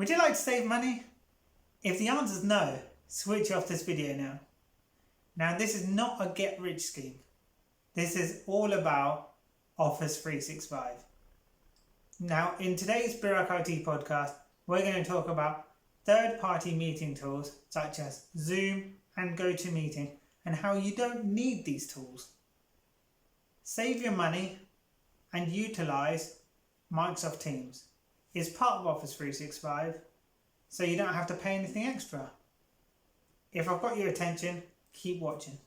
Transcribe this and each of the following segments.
Would you like to save money? If the answer is no, switch off this video now. Now this is not a get rich scheme. This is all about Office 365. Now in today's Birak IT podcast, we're going to talk about third-party meeting tools such as Zoom and GoToMeeting and how you don't need these tools. Save your money and utilise Microsoft Teams. It's part of Office 365, so you don't have to pay anything extra. If I've got your attention, keep watching.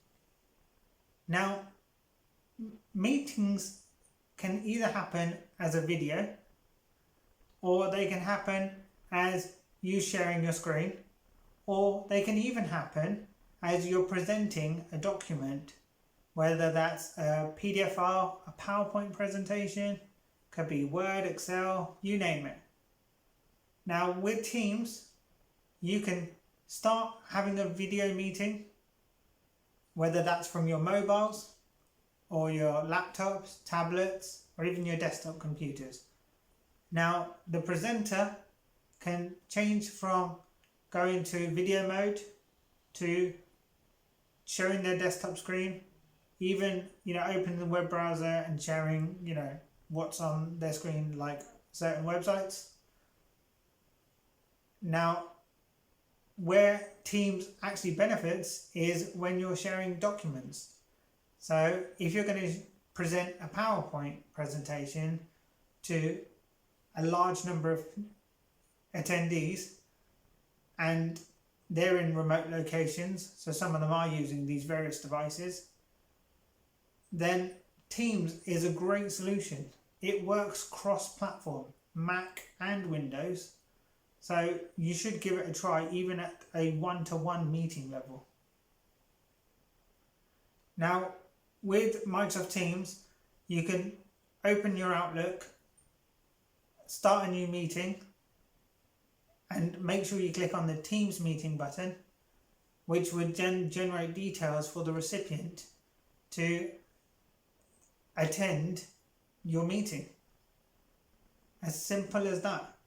Now, meetings can either happen as a video or they can happen as you sharing your screen, or they can even happen as you're presenting a document, whether that's a PDF file, a PowerPoint presentation, could be Word, Excel, you name it. Now with Teams, you can start having a video meeting, whether that's from your mobiles or your laptops, tablets, or even your desktop computers. Now the presenter can change from going to video mode to showing their desktop screen, even opening the web browser and sharing what's on their screen, like certain websites. Now where Teams actually benefits is when you're sharing documents. So if you're going to present a PowerPoint presentation to a large number of attendees and they're in remote locations, so some of them are using these various devices, then Teams is a great solution. It works cross-platform, Mac and Windows, so you should give it a try even at a one-to-one meeting level. Now with Microsoft Teams, you can open your Outlook, start a new meeting, and make sure you click on the Teams meeting button, which would generate details for the recipient to attend your meeting. As simple as that.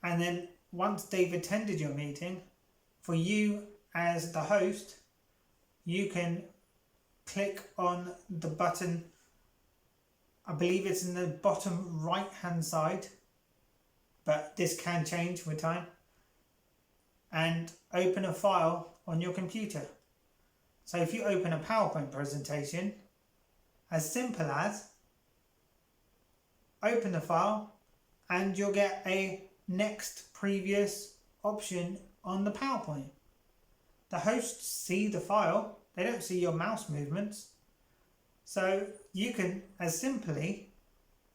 And then once they've attended your meeting, for you as the host, you can click on the button, I believe it's in the bottom right hand side, but this can change with time, and open a file on your computer. So if you open a PowerPoint presentation, as simple as open the file and you'll get a next previous option on the PowerPoint. The hosts see the file, they don't see your mouse movements. So you can as simply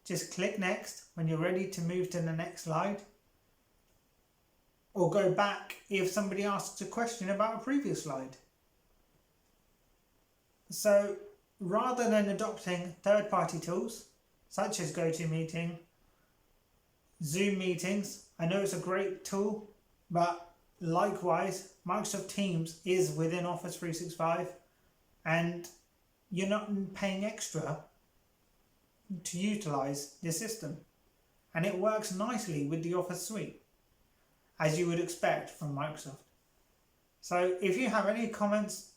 just click next when you're ready to move to the next slide, or go back if somebody asks a question about a previous slide. So rather than adopting third-party tools such as GoToMeeting, Zoom meetings, I know it's a great tool, but likewise Microsoft Teams is within Office 365 and you're not paying extra to utilise this system, and it works nicely with the Office suite as you would expect from Microsoft. So if you have any comments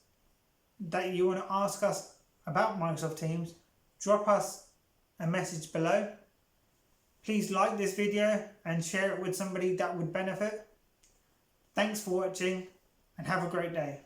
that you want to ask us about Microsoft Teams, drop us a message below. Please like this video and share it with somebody that would benefit. Thanks for watching and have a great day.